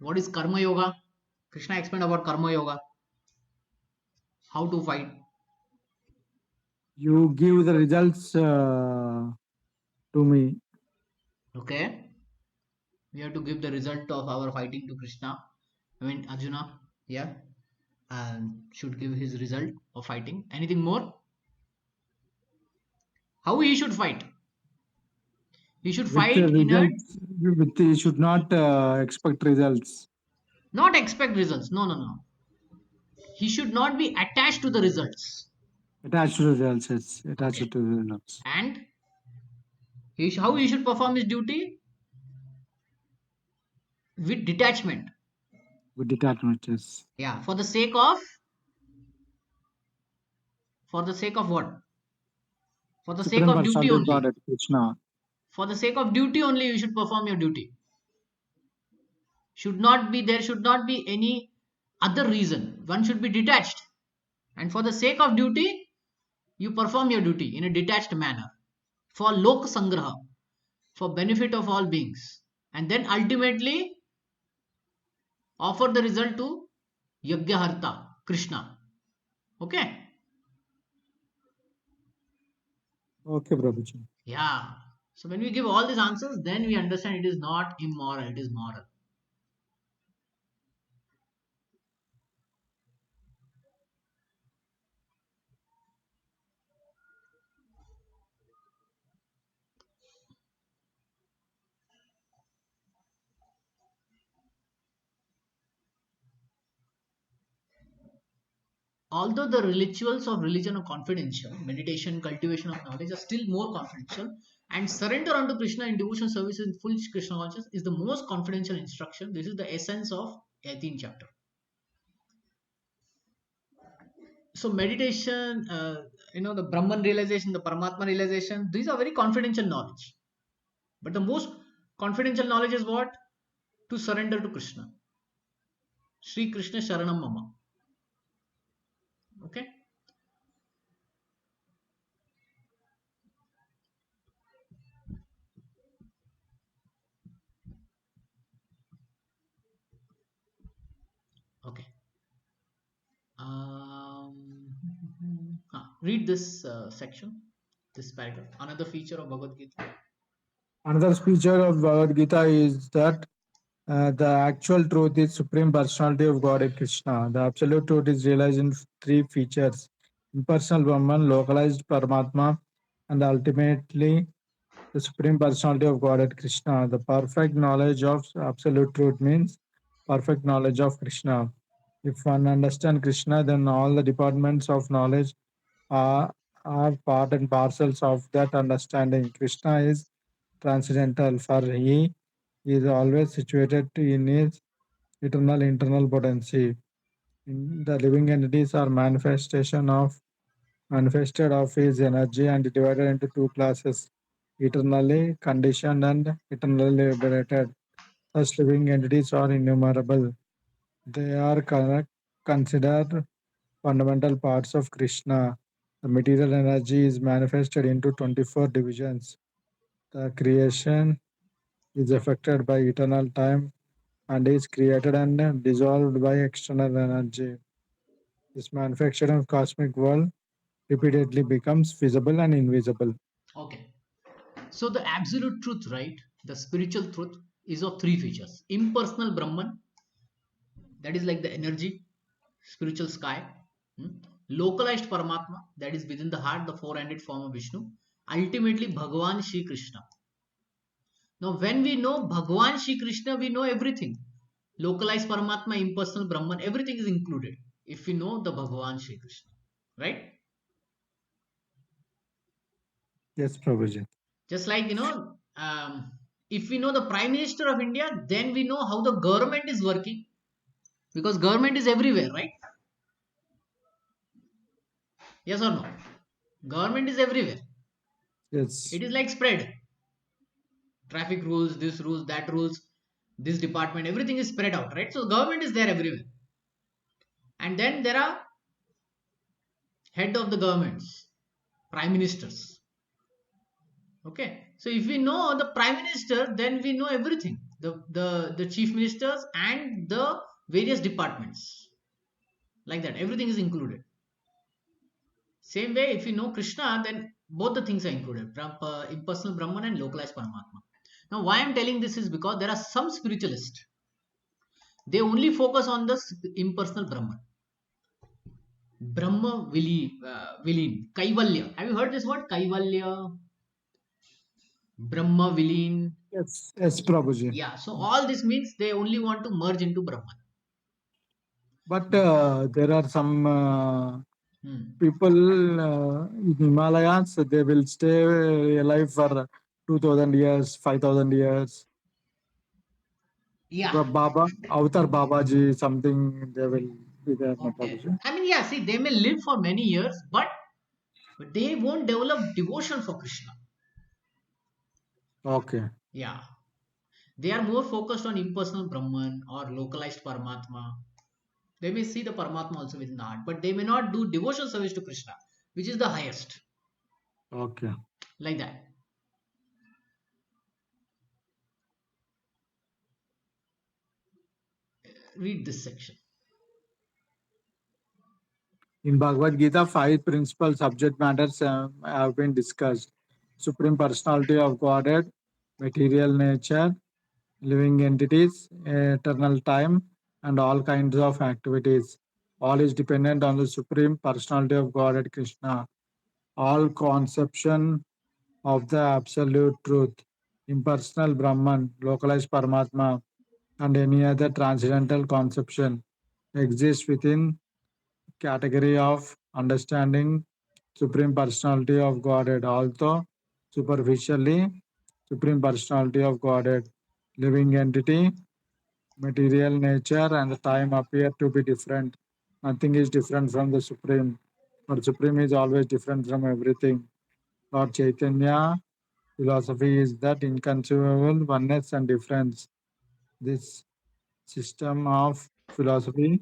what is karma yoga? Krishna explained about karma yoga. How to fight. You give the results to me. Okay, we have to give the result of our fighting to Krishna. I mean Arjuna. Yeah, and should give his result of fighting. Anything more? How he should fight? He should With the fight in a results, you should not expect results. not expect results. No, no, no. He should not be attached to the results. Attached to results, yes. Okay. Attached to results. And how he should perform his duty with detachment. With detachment, yes. Yeah. For the sake of what? For the sake Supreme of duty Personality of only. Godhead, Krishna. For the sake of duty only, you should perform your duty. Should not be any other reason. One should be detached. And for the sake of duty, you perform your duty in a detached manner. For lok sangraha, for benefit of all beings. And then ultimately offer the result to Yajnaharta, Krishna. Okay? Okay, Prabhuji. Yeah. So when we give all these answers, then we understand it is not immoral, it is moral. Although the rituals of religion are confidential, meditation, cultivation of knowledge are still more confidential, and surrender unto Krishna in devotion service in full Krishna consciousness is the most confidential instruction. This is the essence of 18th chapter. So meditation, the Brahman realization, the Paramatma realization, these are very confidential knowledge. But the most confidential knowledge is what? To surrender to Krishna. Sri Krishna Sharanam Mama. Okay? Okay. Read this section, this paragraph. Another feature of Bhagavad Gita. Another feature of Bhagavad Gita is that the actual truth is Supreme Personality of Godhead Krishna. The absolute truth is realized in three features: impersonal Brahman, localized Paramatma, and ultimately the Supreme Personality of Godhead Krishna. The perfect knowledge of absolute truth means perfect knowledge of Krishna. If one understands Krishna, then all the departments of knowledge are, are part and parcels of that understanding. Krishna is transcendental, for he is always situated in his eternal internal potency. The living entities are manifested of his energy and divided into two classes: eternally conditioned and eternally liberated. Such living entities are innumerable. They are considered fundamental parts of Krishna. The material energy is manifested into 24 divisions. The creation is affected by eternal time and is created and dissolved by external energy. This manufacturing of cosmic world repeatedly becomes visible and invisible. Okay. So the absolute truth, right? The spiritual truth is of three features. Impersonal Brahman, that is like the energy, spiritual sky. Hmm? Localized Paramatma, that is within the heart, the four-handed form of Vishnu. Ultimately, Bhagavan Shri Krishna. Now, when we know Bhagavan Shri Krishna, we know everything. Localized Paramatma, impersonal Brahman, everything is included. If we know the Bhagavan Shri Krishna, right? Yes, Prabhuji. Just like, if we know the Prime Minister of India, then we know how the government is working, because government is everywhere, right? Yes or no? Government is everywhere. Yes, It is like spread. Traffic rules, that rules, this department, everything is spread out, right? So government is there everywhere. And then there are head of the governments, prime ministers. Okay. So if we know the prime minister, then we know everything. The chief ministers and the various departments. Like that. Everything is included. Same way, if you know Krishna, then both the things are included. Impersonal Brahman and localized Paramatma. Now, why I'm telling this is because there are some spiritualists. They only focus on the impersonal Brahman. Vileen, Kaivalya. Have you heard this word? Kaivalya, Brahma Vileen. yes, Prabhuji. Yeah, so all this means they only want to merge into Brahman. But there are some Hmm. people in Himalayas, they will stay alive for 2000 years, 5000 years. Yeah, Baba, Avatar Babaji, something they will be there, no okay. Prabhuji. I mean, yeah, see, they may live for many years, but they won't develop devotion for Krishna. Okay, Yeah, they are more focused on impersonal Brahman or localized Paramatma. They may see the Paramatma also within the heart, but they may not do devotional service to Krishna, which is the highest. okay. Like that. Read this section. In Bhagavad Gita, five principal subject matters have been discussed: Supreme Personality of Godhead, material nature, living entities, eternal time, and all kinds of activities. All is dependent on the Supreme Personality of Godhead Krishna. All conception of the absolute truth, impersonal Brahman, localized Paramatma, and any other transcendental conception exists within category of understanding Supreme Personality of Godhead, although superficially Supreme Personality of Godhead, living entity, material nature, and time appear to be different. Nothing is different from the Supreme, but Supreme is always different from everything. Lord Chaitanya philosophy is that inconceivable oneness and difference. This system of philosophy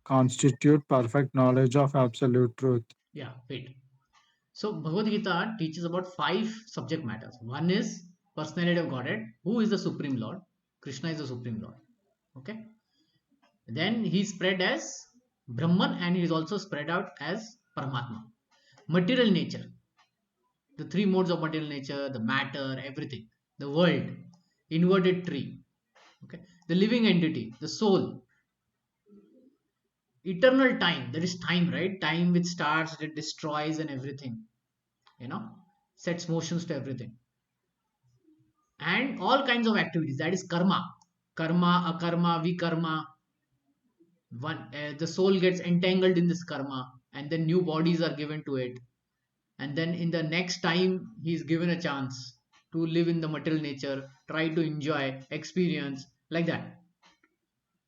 constitute perfect knowledge of absolute truth. Yeah, wait. So Bhagavad Gita teaches about 5 subject matters. One is personality of Godhead. Who is the Supreme Lord? Krishna is the Supreme Lord. Okay. Then he is spread as Brahman and he is also spread out as Paramatma. Material nature. The 3 modes of material nature, the matter, everything. The world. Inverted tree. Okay. The living entity, the soul. Eternal time. There is time, right? Time which starts, it destroys and everything. You know, sets motions to everything. And all kinds of activities, that is karma, akarma, vikarma. The soul gets entangled in this karma and then new bodies are given to it, and then in the next time he is given a chance to live in the material nature, try to enjoy experience like that.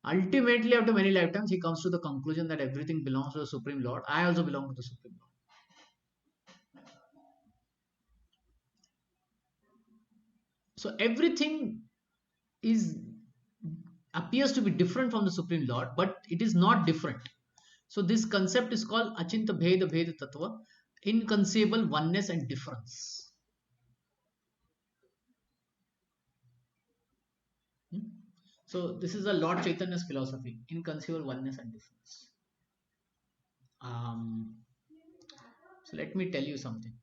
Ultimately, after many lifetimes, he comes to the conclusion that everything belongs to the Supreme Lord. I also belong to the Supreme Lord. So everything is appears to be different from the Supreme Lord, but it is not different. So this concept is called Achinta Bheda Bheda Tattva, inconceivable oneness and difference. Hmm? So this is a Lord Chaitanya's philosophy, inconceivable oneness and difference. Um, so let me tell you something.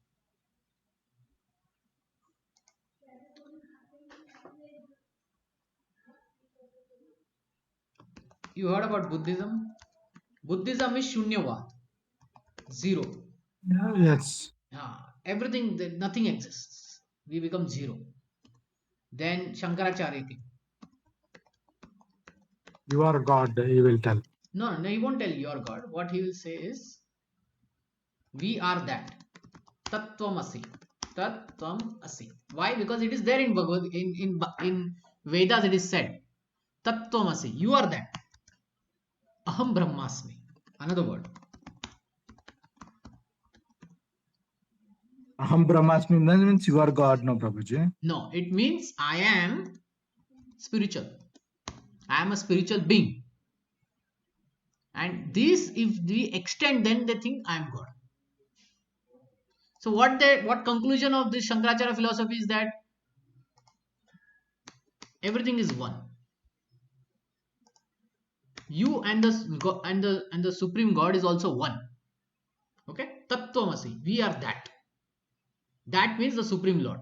You heard about Buddhism? Buddhism is Shunyavad, zero. Yes, Everything, nothing exists. We become zero. Then Shankaracharya came. you are God, he will tell. No, no, he won't tell you are God. What he will say is, we are that. Tattvamasi. Tattvamasi. Why? Because it is there in Bhagavad in Vedas. It is said, Tattvamasi. You are that. Aham Brahmasmi. Another word. Aham Brahmasmi means you are God, no Prabhuji. No, it means I am spiritual. I am a spiritual being. And this, if we extend, then they think I am God. So what conclusion of this Shankaracharya philosophy is that everything is one. You and the supreme God is also one. Okay, Tattvamasi. We are that. That means the supreme Lord.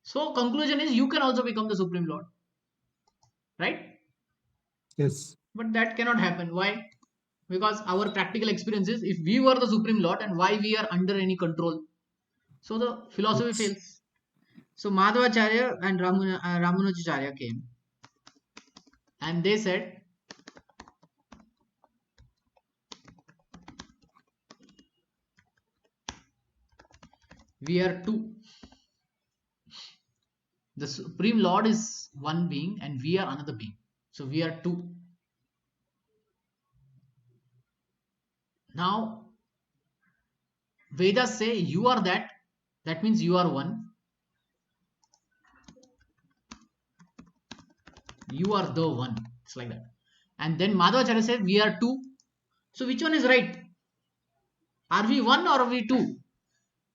So conclusion is you can also become the supreme Lord, right? Yes. But that cannot happen. Why? Because our practical experience is, if we were the supreme Lord, and why we are under any control. So the philosophy Yes. fails. So Madhavacharya and Ramanujacharya came and they said, we are two. The supreme Lord is one being and we are another being. So we are two. Now Vedas say you are that. That means you are one. You are the one. It's like that. And then Madhavacharya said we are two. So which one is right? Are we one or are we two?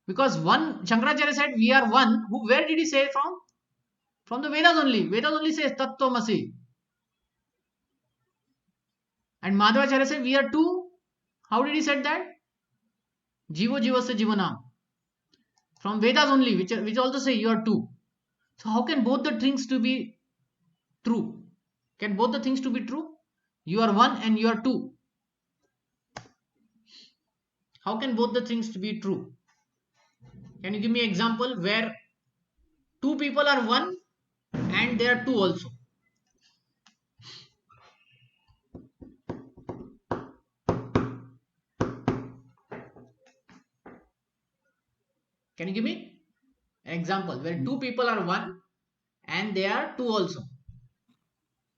Because one, Shankaracharya said we are one. Who? Where did he say from? From the Vedas only. Vedas only says Tattvamasi. And Madhavacharya said we are two. How did he said that? Jivo Jivasya Jivanam. From Vedas only, which also say you are two. So how can both the things to be true? Can both the things to be true? You are one and you are two. How can both the things to be true? Can you give me an example where two people are one and they are two also? Can you give me an example where two people are one and they are two also?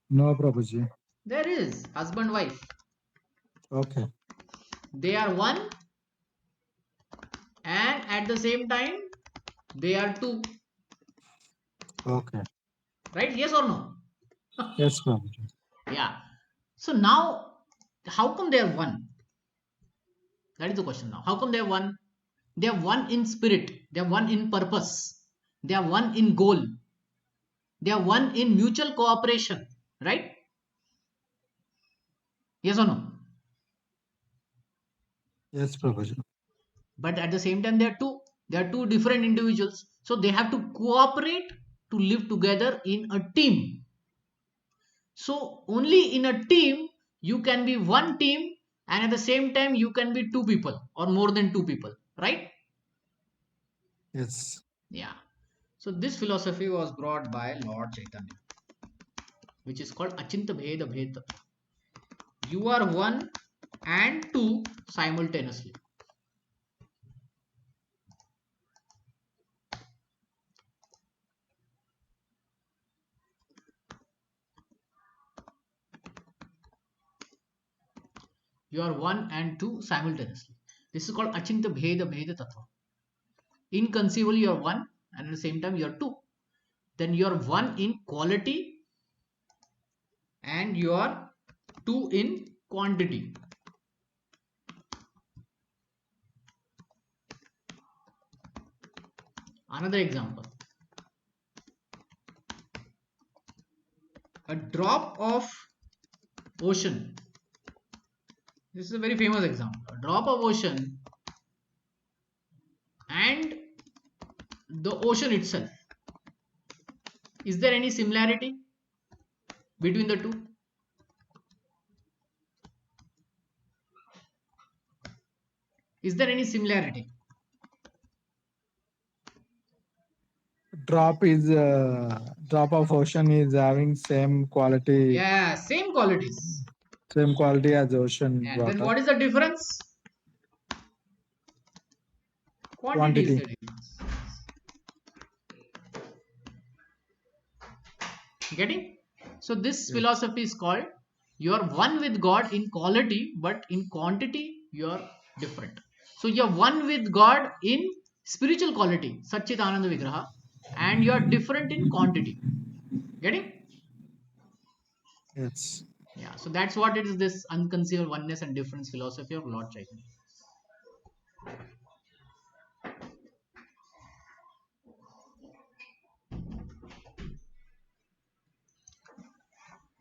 No, Prabhuji. There is husband wife. Okay. They are one and at the same time they are two. Okay. Right? Yes or no? Yes, Prabhuji. Yeah. So now, how come they are one? That is the question now. How come they are one? They are one in spirit. They are one in purpose. They are one in goal. They are one in mutual cooperation. Right? Yes or no? Yes, Prabhuji. But at the same time, they are two. They are two different individuals. So they have to cooperate to live together in a team. So only in a team you can be one team, and at the same time you can be two people or more than two people, right? Yes. Yeah. So this philosophy was brought by Lord Chaitanya, which is called Achinta Bheda Bheda. You are one and two simultaneously. You are one and two simultaneously. This is called Achinta Bheda Bheda Tattva. Inconceivably you are one and at the same time you are two. Then you are one in quality and you are two in quantity. Another example, a drop of ocean. This is a very famous example. A drop of ocean and the ocean itself. Is there any similarity between the two? Is there any similarity? Drop of ocean is having Yeah, same qualities. same quality as ocean And then water. what is the difference? Quantity is Quantity. the difference. Getting? So this Yes. philosophy is called you are one with God in quality, but in quantity you are different. So you are one with God in spiritual quality, Satchit Ananda Vigraha, and you are different in quantity. Getting? Yes. Yeah. So that's what it is. This unconcealed oneness and difference philosophy of Lord Chaitanya.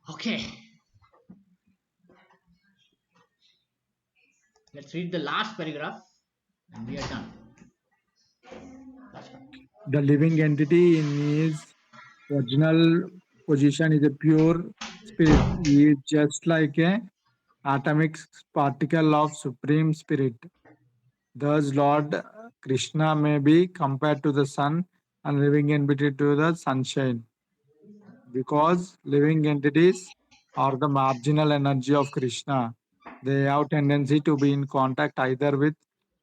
Okay. Let's read the last paragraph, and we are done. The living entity in his original position is a pure spirit. He is just like a atomic particle of supreme spirit. Thus, Lord Krishna may be compared to the sun and living entity to the sunshine, because living entities are the marginal energy of Krishna. They have tendency to be in contact either with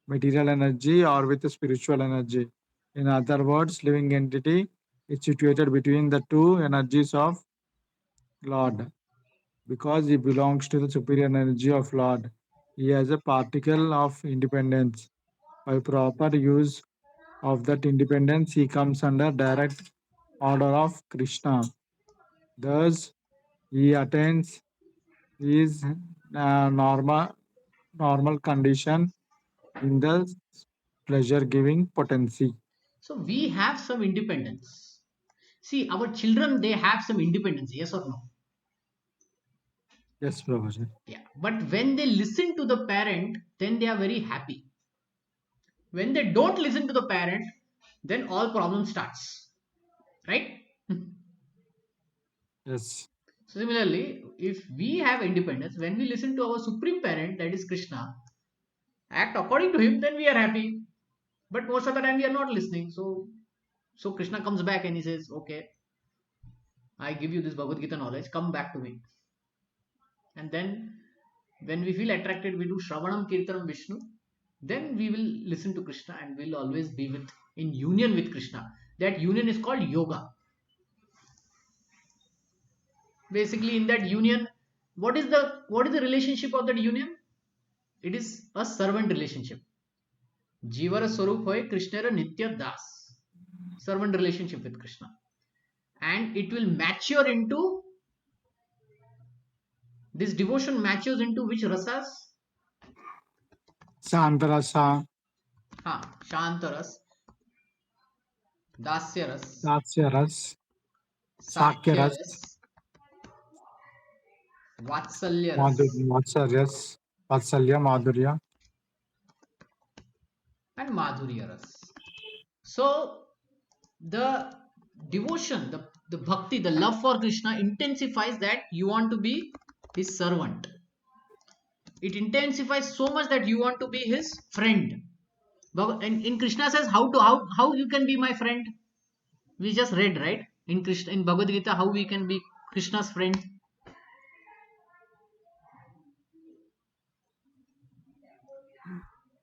material energy or with the spiritual energy. In other words, living entity is situated between the two energies of Lord. Because he belongs to the superior energy of Lord, he has a particle of independence. By proper use of that independence, he comes under direct order of Krishna. Thus, he attains his normal condition in the pleasure giving potency. So we have some independence. See, our children, they have some independence, yes or no? Yes, Prabhuji. Yeah. But when they listen to the parent, then they are very happy. When they don't listen to the parent, then all problem starts. Right? Yes. Similarly, if we have independence, when we listen to our supreme parent, that is Krishna, act according to him, then we are happy. But most of the time we are not listening. So Krishna comes back and he says, okay, I give you this Bhagavad Gita knowledge, come back to me. And then when we feel attracted, we do Shravanam Kirtanam Vishnu, then we will listen to Krishna and we'll always be with in union with Krishna. That union is called yoga. Basically, in that union, what is the relationship of that union? It is a servant relationship. Jivara Swarup hoy Krishna Nitya Das. Servant relationship with Krishna. And it will mature into this devotion matures into which rasas? Santarasa, Ha, Shantaras, Dasyaras, Dasyaras, Sakhyaras, Sakyaras, Vatsalyaras, Vatsaryas, Vatsalya, Madhurya. and Madhuryaras. So the devotion, the bhakti, the love for Krishna intensifies that you want to be his servant. It intensifies so much that you want to be his friend. And in Krishna says how you can be my friend. We just read, right, in Krishna, in Bhagavad Gita, how we can be Krishna's friend.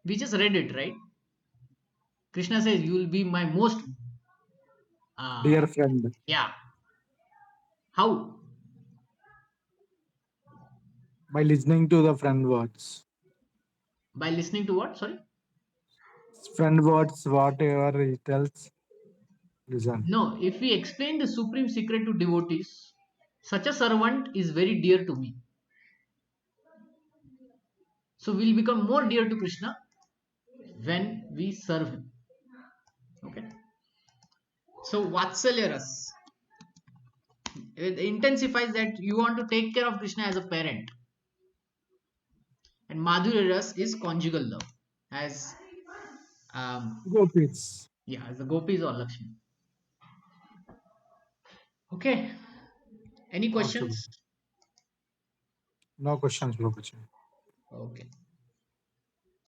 We just read it, right? Krishna says you will be my most Dear friend, yeah. How? by listening to the friend words. By listening to what? Sorry. Friend words, whatever he tells, listen. No, if we explain the supreme secret to devotees, such a servant is very dear to me. So we'll become more dear to Krishna when we serve him. Okay. So Vatsalyaras, it intensifies that you want to take care of Krishna as a parent. And Madhuryaras is conjugal love, as Gopis. yeah, as the gopis or Lakshmi. Okay. Any Okay. questions? No questions, Prabhuji. Okay.